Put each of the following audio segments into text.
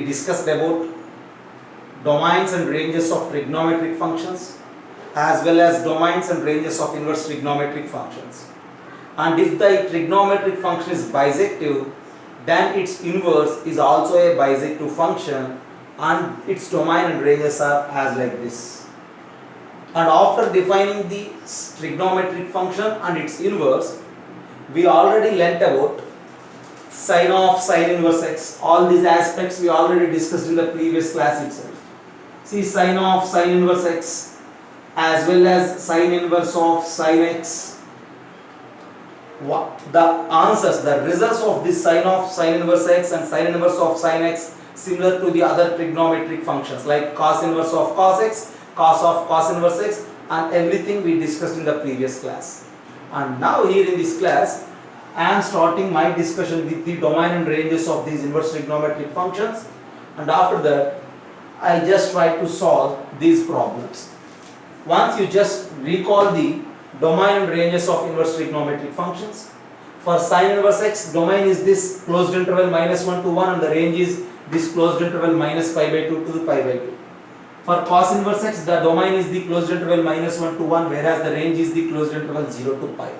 We discussed about domains and ranges of trigonometric functions as well as domains and ranges of inverse trigonometric functions. And if the trigonometric function is bisective, then its inverse is also a bisective function and its domain and ranges are as like this. And after defining the trigonometric function and its inverse, we already learnt about sine of sine inverse x. All these aspects we already discussed in the previous class itself. See, sine of sine inverse x as well as sine inverse of sine x. What the answers, the results of this sine of sine inverse x and sine inverse of sine x similar to the other trigonometric functions like cos inverse of cos x, cos of cos inverse x, and everything we discussed in the previous class. And now here in this class I am starting my discussion with the domain and ranges of these inverse trigonometric functions, and after that I just try to solve these problems. Once you just recall the domain and ranges of inverse trigonometric functions. For sine inverse x, domain is this closed interval -1 to 1 and the range is this closed interval minus pi by 2 to pi by 2. For cos inverse x, the domain is the closed interval -1 to 1, whereas the range is the closed interval 0 to pi.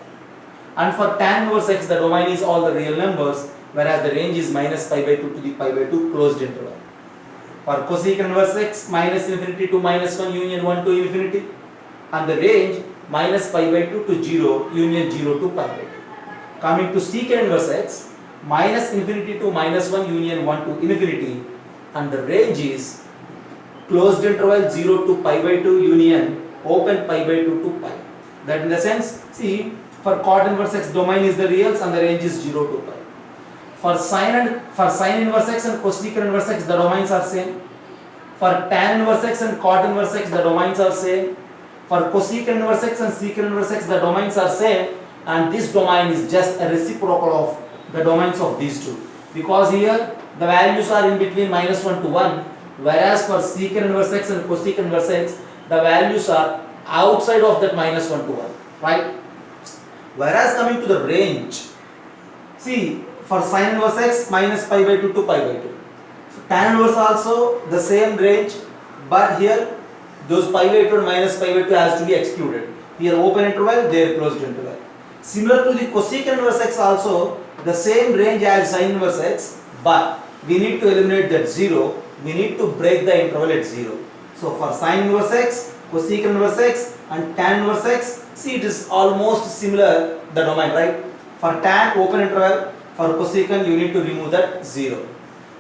And for tan inverse x, the domain is all the real numbers, whereas the range is minus pi by 2 to the pi by 2 closed interval. For cosecant inverse x, minus infinity to minus 1 union 1 to infinity, and the range minus pi by 2 to 0 union 0 to pi by 2. Coming to secant inverse x, minus infinity to minus 1 union 1 to infinity, and the range is closed interval 0 to pi by 2 union open pi by 2 to pi. That in the sense, see, for cot inverse x, domain is the reals and the range is 0 to pi. For sine inverse x and cosecant inverse x, the domains are same. For tan inverse x and cot inverse x, the domains are same. For cosecant inverse x and secant inverse x, the domains are same, and this domain is just a reciprocal of the domains of these two, because here the values are in between -1 to 1, whereas for secant inverse x and cosecant inverse x, the values are outside of that -1 to 1, right? Whereas coming to the range, see, for sine inverse x, minus pi by 2 to pi by 2. So tan inverse also the same range, but here those pi by 2 and minus pi by 2 has to be excluded. Here open interval, there closed interval. Similar to the cosecant inverse x also, the same range as sine inverse x, but we need to eliminate that 0. We need to break the interval at 0. So for sine inverse x, cosecant inverse x and tan inverse x, see, it is almost similar, the domain, right? For tan open interval, for cosecant you need to remove that 0.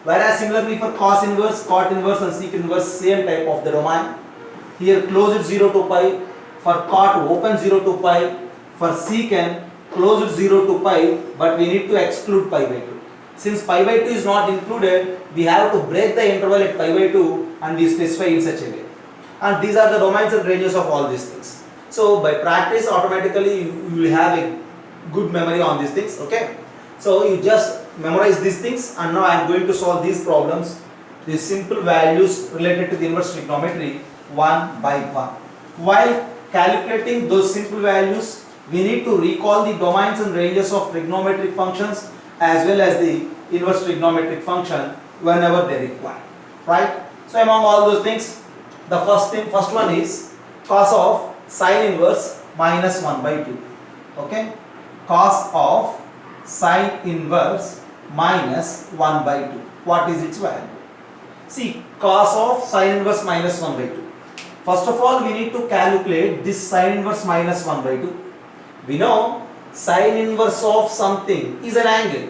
Whereas similarly for cos inverse, cot inverse and secant inverse, same type of the domain. Here close it 0 to pi, for cot open 0 to pi, for secant close it 0 to pi, but we need to exclude pi by 2. Since pi by 2 is not included, we have to break the interval at pi by 2 and we specify in such a way. And these are the domains and ranges of all these things. So by practice, automatically you will have a good memory on these things, okay? So you just memorize these things, and now I am going to solve these problems, these simple values related to the inverse trigonometry one by one. While calculating those simple values, we need to recall the domains and ranges of trigonometric functions as well as the inverse trigonometric function whenever they require, right? So among all those things, the first one is cos of sine inverse minus 1 by 2, okay? Cos of sine inverse minus 1 by 2. What is its value? See, cos of sine inverse minus 1 by 2. First of all, we need to calculate this sine inverse minus 1 by 2. We know sine inverse of something is an angle.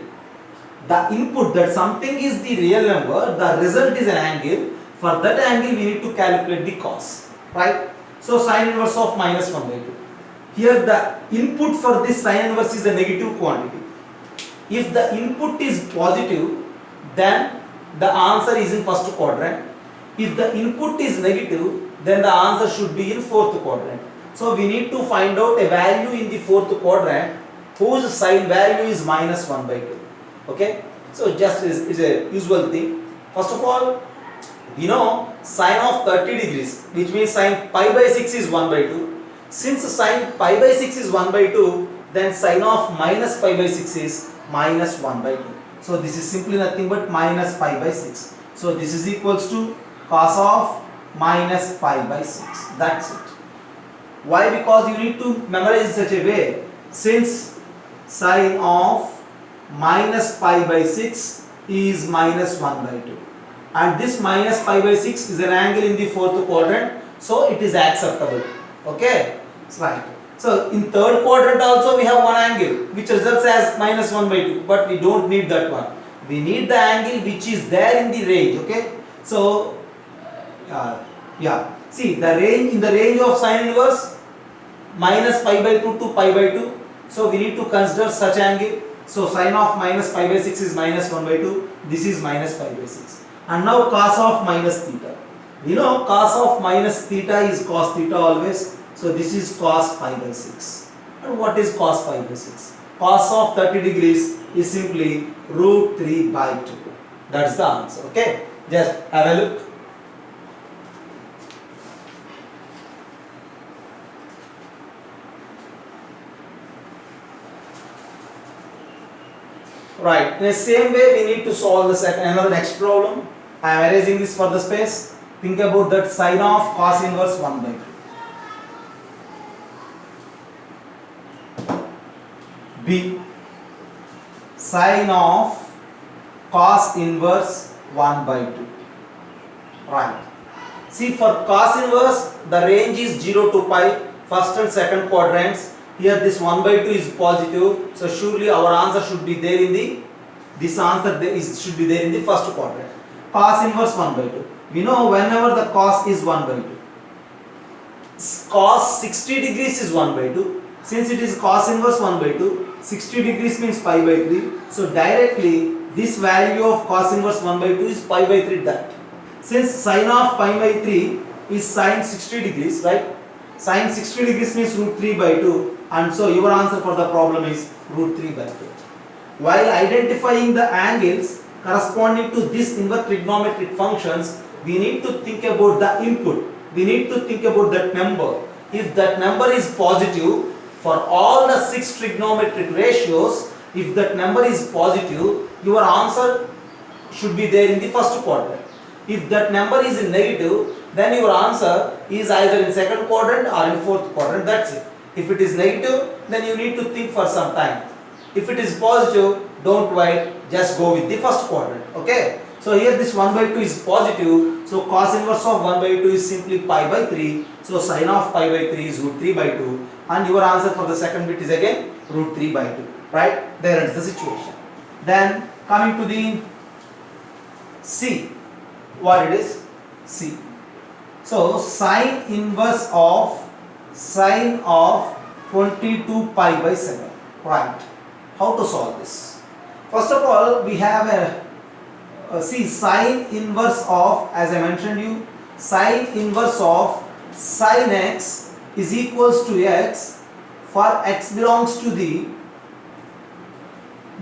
The input, that something is the real number, the result is an angle. For that angle, we need to calculate the cos, right? So sine inverse of minus 1 by 2. Here the input for this sine inverse is a negative quantity. If the input is positive, then the answer is in first quadrant. If the input is negative, then the answer should be in fourth quadrant. So we need to find out a value in the fourth quadrant whose sine value is minus 1 by 2. Okay? So just is a usual thing. First of all, we know sine of 30 degrees, which means sine pi by 6 is 1 by 2. Since sine pi by 6 is 1 by 2, then sine of minus pi by 6 is minus 1 by 2. So this is simply nothing but minus pi by 6. So this is equals to cos of minus pi by 6. That's it. Why? Because you need to memorize in such a way, since sine of minus pi by 6 is minus 1 by 2, and this minus pi by 6 is an angle in the fourth quadrant, so it is acceptable. Okay, right. So in third quadrant also we have one angle which results as minus 1 by 2, but we don't need that one. We need the angle which is there in the range. Okay, so yeah, see the range, in the range of sine inverse minus pi by 2 to pi by 2, so we need to consider such angle. So sine of minus pi by 6 is minus 1 by 2, this is minus pi by 6. And now cos of minus theta, we know cos of minus theta is cos theta always, so this is cos pi by 6. And what is cos pi by 6? Cos of 30 degrees is simply root 3 by 2. That's the answer. Okay, just have a look. Right, in the same way we need to solve this another next problem. I am erasing this for the space. Think about that, sine of cos inverse 1 by 2. B, sine of cos inverse 1 by 2. Right. See, for cos inverse the range is 0 to pi, first and second quadrants. Here this 1 by 2 is positive, so surely our answer should be there in the, this answer should be there in the first quadrant. Cos inverse 1 by 2. We know whenever the cos is 1 by 2, cos 60 degrees is 1 by 2. Since it is cos inverse 1 by 2, 60 degrees means pi by 3. So directly this value of cos inverse 1 by 2 is pi by 3 that. Since sine of pi by 3 is sine 60 degrees, right? Sine 60 degrees means root 3 by 2, and so your answer for the problem is root 3 by 2. While identifying the angles corresponding to this inverse trigonometric functions, we need to think about the input. We need to think about that number. If that number is positive for all the 6 trigonometric ratios, if that number is positive, your answer should be there in the first quadrant. If that number is negative, then your answer is either in second quadrant or in fourth quadrant. That's it. If it is negative, then you need to think for some time. If it is positive, don't worry, just go with the first quadrant. Okay, so here this 1 by 2 is positive, so cos inverse of 1 by 2 is simply pi by 3, so sine of pi by 3 is root 3 by 2, and your answer for the second bit is again root 3 by 2. Right, there is the situation. Then coming to the C, what it is? C. So sine inverse of 22 pi by 7. Right. How to solve this? First of all, we have see sine inverse of, as I mentioned you, sine inverse of sine x is equals to x for x belongs to the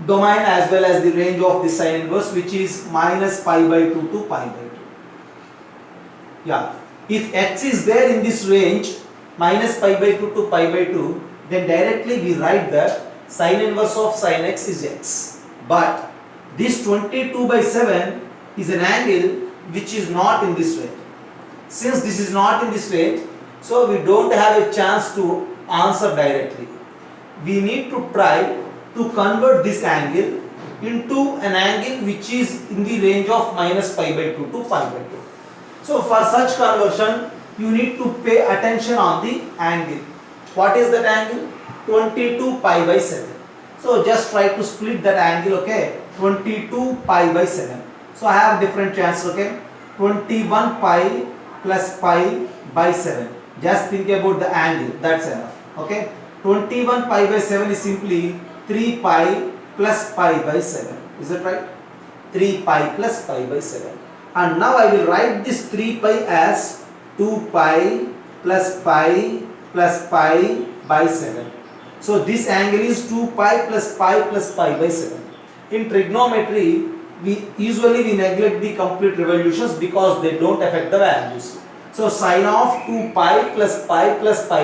domain as well as the range of the sine inverse, which is minus pi by 2 to pi by 2. Yeah. If x is there in this range, minus pi by 2 to pi by 2, then directly we write that sine inverse of sine x is x. But this 22 by 7 is an angle which is not in this range. Since this is not in this range, so we don't have a chance to answer directly. We need to try to convert this angle into an angle which is in the range of minus pi by 2 to pi by 2. So for such conversion, you need to pay attention on the angle. What is that angle? 22 pi by 7. So just try to split that angle, okay? 22 pi by 7. So I have different chances, okay? 21 pi plus pi by 7. Just think about the angle, that's enough, okay? 21 pi by 7 is simply 3 pi plus pi by 7. Is that right? 3 pi plus pi by 7. And now I will write this 3 pi as 2 pi plus pi by 7. So this angle is 2 pi plus pi by 7. In trigonometry, we usually neglect the complete revolutions because they don't affect the values. So sine of 2 pi plus pi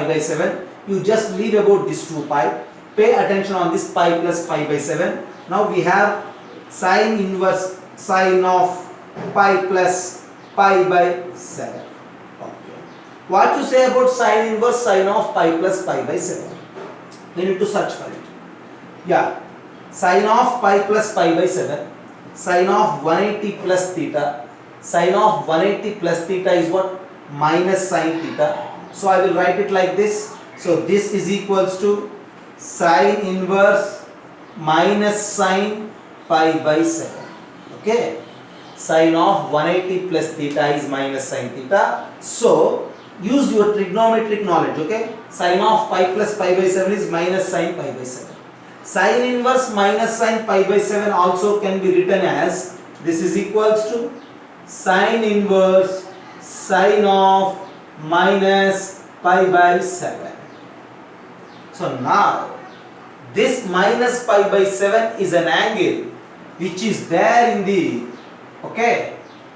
by 7, you just leave about this 2 pi. Pay attention on this pi plus pi by 7. Now we have sine inverse sine of pi plus pi by 7. Okay. What you say about sine inverse sine of pi plus pi by 7? We need to search for it. Yeah, sine of pi plus pi by 7, sine of 180 plus theta, sine of 180 plus theta is what? Minus sine theta. So I will write it like this. So this is equals to sine inverse minus sine pi by 7. Okay, sine of 180 plus theta is minus sine theta. So use your trigonometric knowledge. Okay, sine of pi plus pi by 7 is minus sine pi by 7. Sine inverse minus sine pi by 7 also can be written as, this is equals to sine inverse sine of minus pi by 7. So now this minus pi by 7 is an angle which is there in the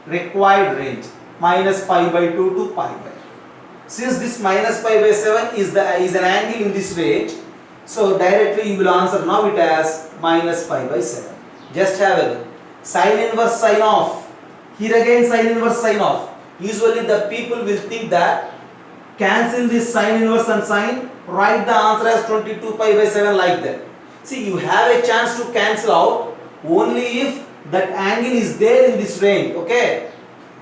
required range, minus pi by 2 to pi by. Since this minus pi by 7 is an angle in this range, so directly you will answer now it as minus pi by 7. Just have a look. Sine inverse sine of. Here again sine inverse sine of. Usually the people will think that cancel this sine inverse and sine, write the answer as 22 pi by 7 like that. See, you have a chance to cancel out only if that angle is there in this range. Okay.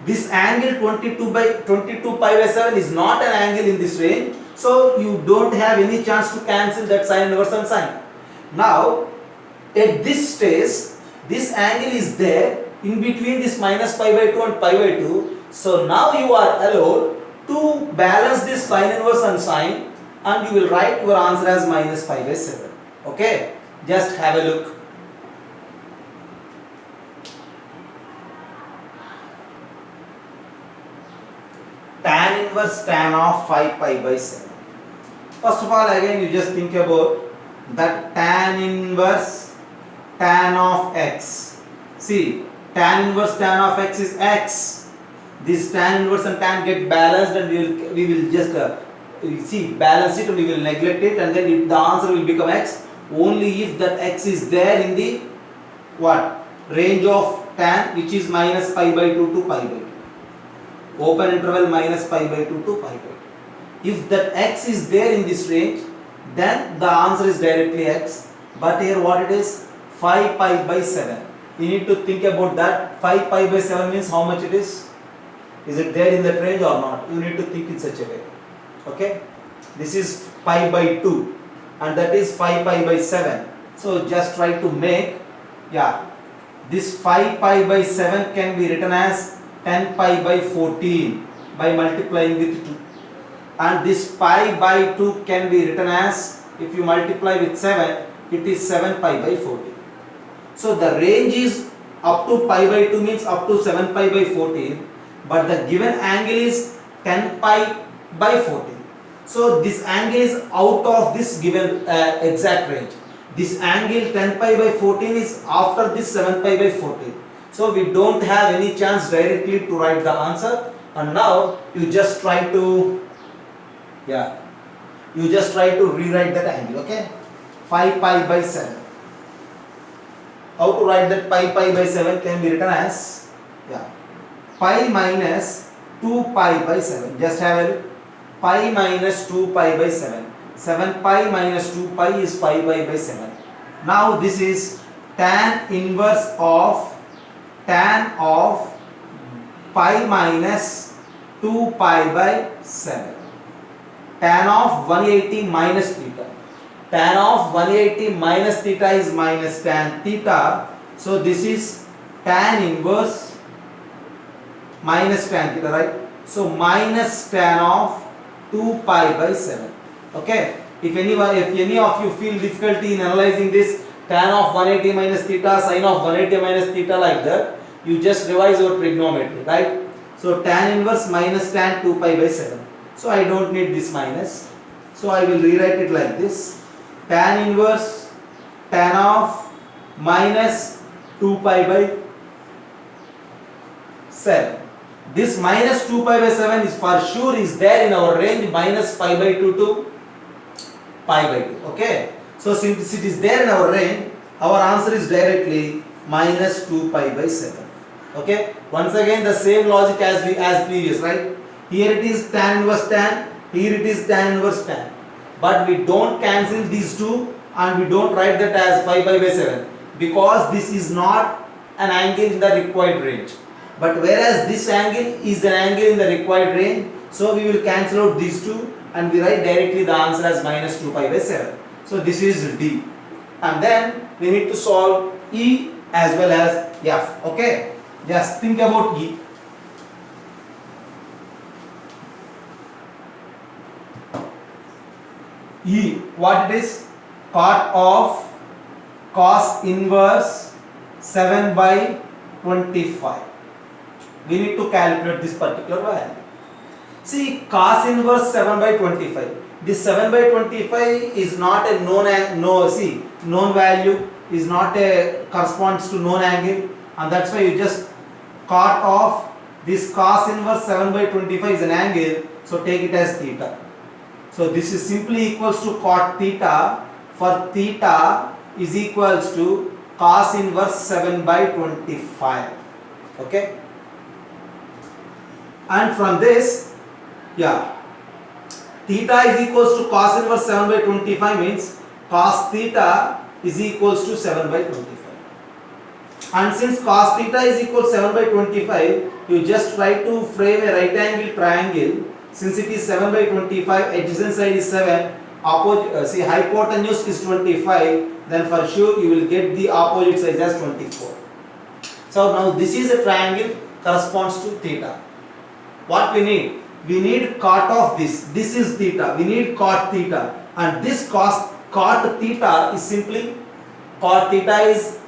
This angle 22 pi by 7 is not an angle in this range. So you don't have any chance to cancel that sine inverse and sine. Now at this stage, this angle is there in between this minus pi by 2 and pi by 2. So now you are allowed to balance this sine inverse and sine, and you will write your answer as minus pi by 7. Okay, just have a look. Tan inverse tan of 5 pi by 7. First of all, again you just think about that tan inverse tan of x. See, tan inverse tan of x is x. This tan inverse and tan get balanced, and we will just balance it, and we will neglect it, and then the answer will become x only if that x is there in the range of tan, which is minus pi by 2 to pi by 2. Open interval minus pi by 2 to pi by 2. If that x is there in this range, then the answer is directly x. But here what it is? 5 pi by 7. You need to think about that. 5 pi by 7 means how much it is? Is it there in that range or not? You need to think in such a way. Okay? This is pi by 2 and that is 5 pi by 7. So just try to make, this 5 pi by 7 can be written as 10 pi by 14 by multiplying with 2. And this pi by 2 can be written as, if you multiply with 7, it is 7 pi by 14. So the range is up to pi by 2 means up to 7 pi by 14, but the given angle is 10 pi by 14. So this angle is out of this given exact range. This angle 10 pi by 14 is after this 7 pi by 14. So we don't have any chance directly to write the answer, and now you just try to rewrite that angle. Okay, 5 pi by 7. How to write that pi by 7 can be written as pi minus 2 pi by 7. Just have a look. Pi minus 2 pi by 7. 7 pi minus 2 pi is 5 pi by 7. Now this is tan inverse of tan of pi minus 2 pi by 7. Tan of 180 minus theta. Tan of 180 minus theta is minus tan theta. So this is tan inverse minus tan theta, right? So minus tan of 2 pi by 7. Okay. If any of you feel difficulty in analyzing this tan of 180 minus theta, sin of 180 minus theta like that, you just revise your trigonometry, right? So tan inverse minus tan 2 pi by 7. So I don't need this minus. So I will rewrite it like this. Tan inverse tan of minus 2 pi by 7. This minus 2 pi by 7 is for sure is there in our range minus pi by 2 to pi by 2. Okay. So since it is there in our range, our answer is directly minus 2 pi by 7. Okay, once again the same logic as previous, right? Here it is tan inverse tan, here it is tan inverse tan, but we don't cancel these two and we don't write that as 5 pi by 7 because this is not an angle in the required range, but whereas this angle is an angle in the required range, so we will cancel out these two and we write directly the answer as minus 2 pi by 7. So this is D, and then we need to solve E as well as F. Okay, just think about E. E, what it is? Cot of cos inverse 7 by 25. We need to calculate this particular value. See, cos inverse 7 by 25. This 7 by 25 is not a known value, is not a corresponds to known angle, and that's why you just cot of this cos inverse 7 by 25 is an angle, so take it as theta. So this is simply equals to cot theta, for theta is equals to cos inverse 7 by 25. Okay, and from this, theta is equals to cos inverse 7 by 25 means cos theta is equals to 7 by 25. And since cos theta is equal to 7 by 25, you just try to frame a right angle triangle. Since it is 7 by 25, adjacent side is 7, hypotenuse is 25, then for sure you will get the opposite side as 24. So now this is a triangle corresponds to theta. What we need? We need cot of this. This is theta. We need cot theta. And this cot theta is simply, cot theta is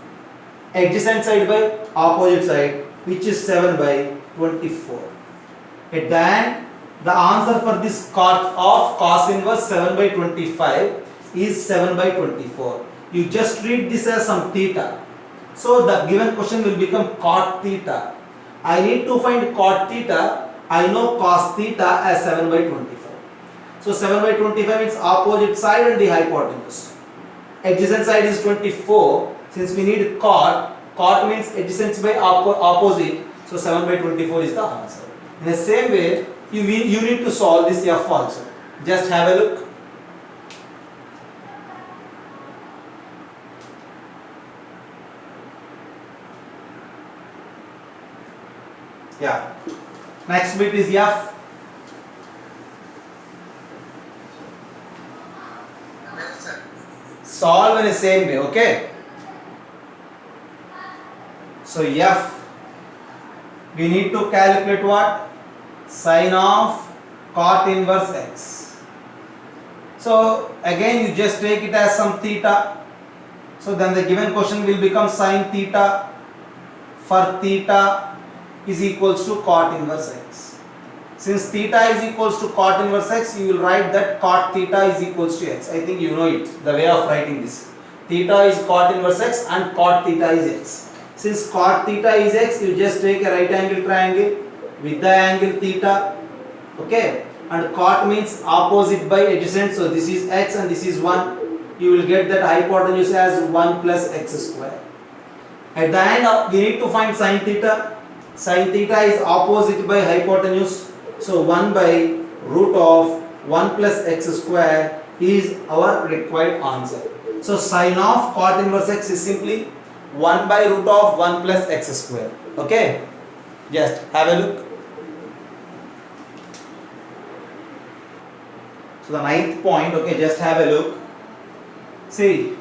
adjacent side by opposite side, which is 7 by 24. At the end, the answer for this cot of cos inverse 7 by 25 is 7 by 24. You just treat this as some theta. So the given question will become cot theta. I need to find cot theta. I know cos theta as 7 by 25. So 7 by 25 means opposite side and the hypotenuse. Adjacent side is 24. Since we need cot means adjacent by opposite. So 7 by 24 is the answer. In the same way, you need to solve this F also. Just have a look. Next bit is F. Solve in the same way, okay? So F, we need to calculate what? Sine of cot inverse x. So again you just take it as some theta. So then the given question will become sine theta, for theta is equals to cot inverse x. Since theta is equals to cot inverse x, you will write that cot theta is equals to x. I think you know it, the way of writing this. Theta is cot inverse x and cot theta is x. Since cot theta is x, you just take a right angle triangle with the angle theta, okay, and cot means opposite by adjacent, so this is x and this is 1. You will get that hypotenuse as 1 plus x square. At the end we need to find sine theta. Sine theta is opposite by hypotenuse, so 1 by root of 1 plus x square is our required answer. So sine of cot inverse x is simply 1 by root of 1 plus x square. Okay, just have a look. So the ninth point, okay, just have a look. See,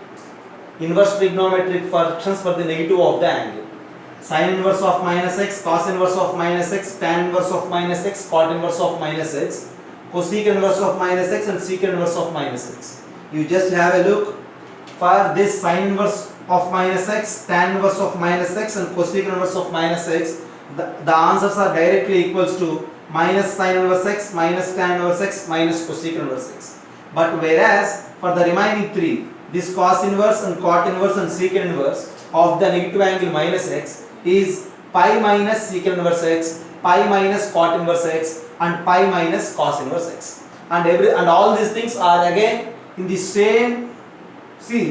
inverse trigonometric functions for the negative of the angle. Sin inverse of minus x, cos inverse of minus x, tan inverse of minus x, cot inverse of minus x, cosec inverse of minus x and sec inverse of minus x. You just have a look. For this sin inverse of minus x, tan inverse of minus x and cosec inverse of minus x, the answers are directly equals to minus sin inverse x, minus tan inverse x, minus cosec inverse x. But whereas for the remaining three, this cos inverse and cot inverse and secant inverse of the negative angle minus x is pi minus secant inverse x, pi minus cot inverse x and pi minus cos inverse x. And all these things are again in the same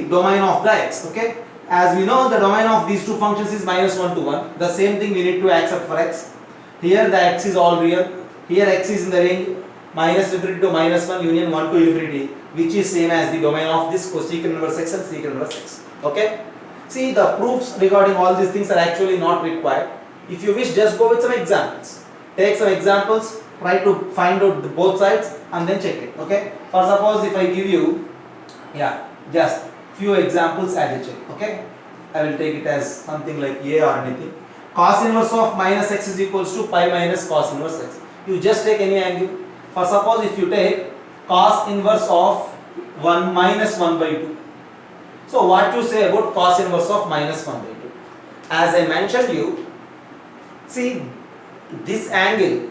domain of the x, okay? As we know, the domain of these two functions is minus 1 to 1. The same thing we need to accept for x. Here the x is all real. Here x is in the range minus infinity to minus 1 union 1 to infinity, which is same as the domain of this cosecant inverse x and secant inverse x. Okay? See, the proofs regarding all these things are actually not required. If you wish, just go with some examples. Take some examples, try to find out both sides and then check it. Okay? For suppose if I give you, just few examples as a check. Okay? I will take it as something like A or anything. Cos inverse of minus x is equals to pi minus cos inverse x. You just take any angle. For suppose if you take cos inverse of 1 minus 1 by 2. So what you say about cos inverse of minus 1 by 2? As I mentioned you, see this angle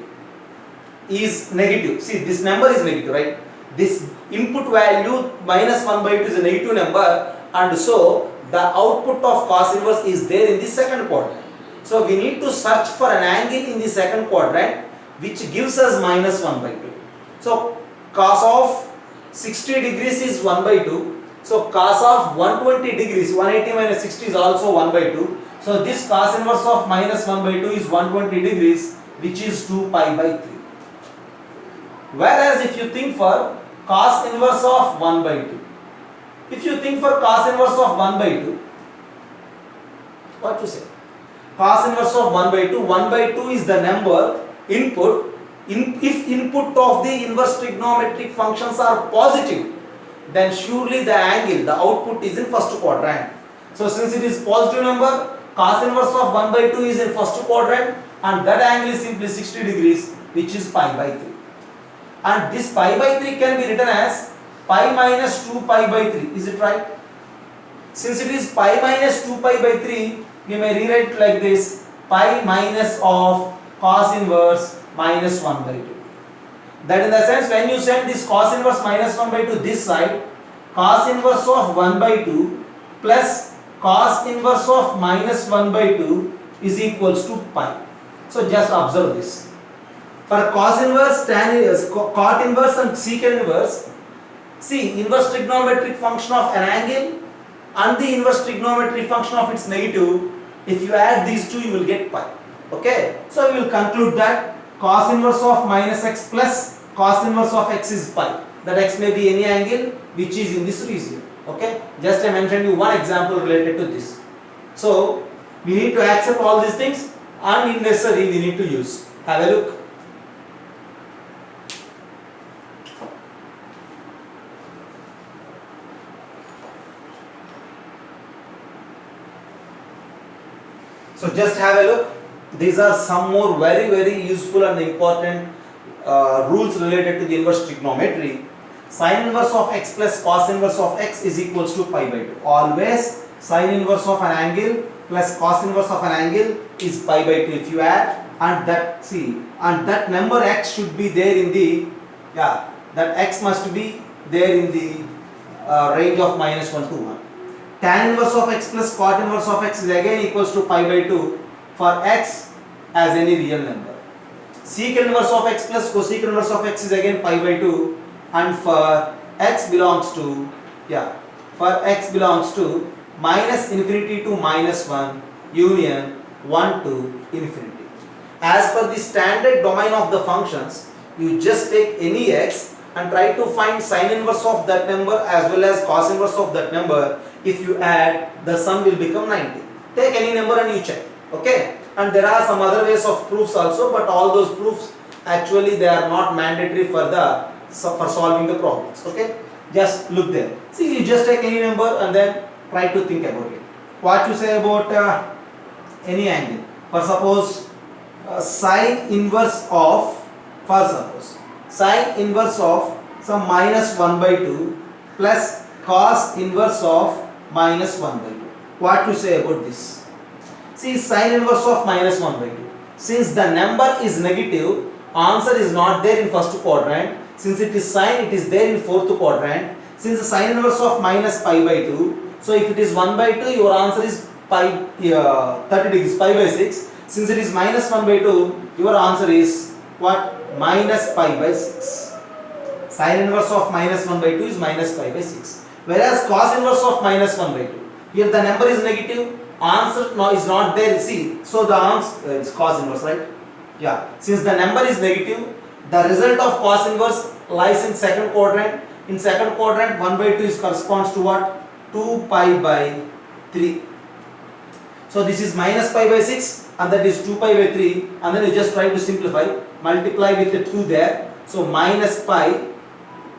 is negative. See this number is negative, right? This input value minus 1 by 2 is a negative number, and so the output of cos inverse is there in the second quadrant. So we need to search for an angle in the second quadrant which gives us minus 1 by 2. So cos of 60 degrees is 1 by 2. So cos of 120 degrees, 180 minus 60 is also 1 by 2. So this cos inverse of minus 1 by 2 is 120 degrees, which is 2 pi by 3. Whereas if you think for cos inverse of 1 by 2, if you think for cos inverse of 1 by 2, what you say? Cos inverse of 1 by 2, 1 by 2 is the number input. If input of the inverse trigonometric functions are positive, then surely the angle, the output is in first quadrant. So since it is positive number, cos inverse of 1 by 2 is in first quadrant, and that angle is simply 60 degrees, which is pi by 3. And this pi by 3 can be written as pi minus 2 pi by 3. Is it right? Since it is pi minus 2 pi by 3, we may rewrite like this: pi minus of cos inverse minus 1 by 2. That in the sense, when you send this cos inverse minus 1 by 2 this side, cos inverse of 1 by 2 plus cos inverse of minus 1 by 2 is equals to pi. So just observe this. For cos inverse, tan inverse, cot inverse and secant inverse, see inverse trigonometric function of an angle and the inverse trigonometric function of its negative. If you add these two, you will get pi. Okay, so we will conclude that cos inverse of minus x plus cos inverse of x is pi. That x may be any angle which is in this region. Okay, just I mentioned you one example related to this. So we need to accept all these things, and if necessary we need to use. Have a look. So just have a look. These are some more very useful and important rules related to the inverse trigonometry. Sin inverse of x plus cos inverse of x is equals to pi by 2. Always sin inverse of an angle plus cos inverse of an angle is pi by 2. If you add, and that number x should be there in the, that x must be there in the range of minus 1 to 1. Tan inverse of x plus cot inverse of x is again equals to pi by 2 for x as any real number. Secant inverse of x plus cosecant inverse of x is again pi by 2, and for x belongs to minus infinity to minus 1 union 1 to infinity. As per the standard domain of the functions, you just take any x and try to find sin inverse of that number as well as cos inverse of that number. If you add, the sum will become 90. Take any number and you check. Okay, and there are some other ways of proofs also, but all those proofs actually they are not mandatory for solving the problems. Okay, just look there. See, you just take any number and then try to think about it. What you say about any angle? For suppose sine inverse of some minus 1 by 2 plus cos inverse of minus 1 by 2. What you say about this? See, sine inverse of minus 1 by 2. Since the number is negative, answer is not there in first quadrant. Since it is sine, it is there in fourth quadrant. Since the sine inverse of minus pi by 2, so if it is 1 by 2, your answer is pi 30 degrees, pi by 6. Since it is minus 1 by 2, your answer is what? Minus pi by 6. Sine inverse of minus 1 by 2 is minus pi by 6. Whereas cos inverse of minus 1 by 2, Here the number is negative, answer no is not there. See, so the answer is cos inverse, right? Yeah. Since the number is negative, the result of cos inverse lies in second quadrant. In second quadrant, 1 by 2 is corresponds to what? 2 pi by 3. So this is minus pi by 6 and that is 2 pi by 3, and then you just try to simplify, multiply with the 2 there. So minus pi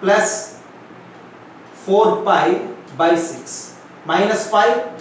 plus 4 pi by 6. Minus pi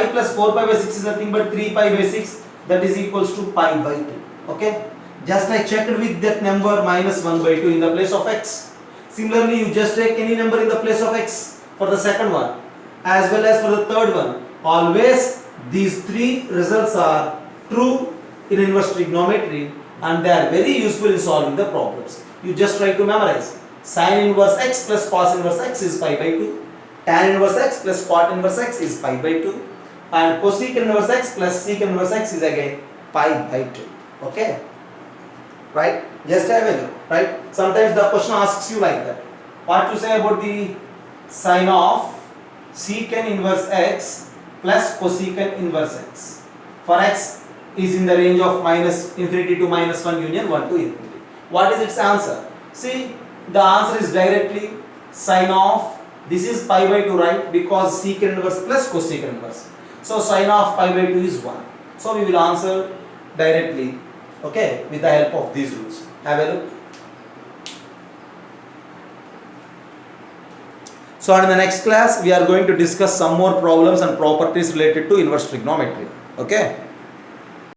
plus 4 pi by 6 is nothing but 3 pi by 6, that is equals to pi by 2. Okay. Just I checked with that number minus 1 by 2 in the place of x. Similarly, you just take any number in the place of x for the second one as well as for the third one. Always these three results are true in inverse trigonometry and they are very useful in solving the problems. You just try to memorize. Sin inverse x plus cos inverse x is pi by 2. Tan inverse x plus cot inverse x is pi by 2. And cosecant inverse x plus secant inverse x is again pi by 2. Okay. Right? Just have a look. Right? Sometimes the question asks you like that. What to say about the sin of secant inverse x plus cosecant inverse x? For x is in the range of minus infinity to minus 1 union 1 to infinity. What is its answer? See, the answer is directly sin of, this is pi by 2, right? Because secant inverse plus cosecant inverse. So sin of pi by 2 is 1. So we will answer directly, okay, with the help of these rules. Have a look. So in the next class we are going to discuss some more problems and properties related to inverse trigonometry. Okay.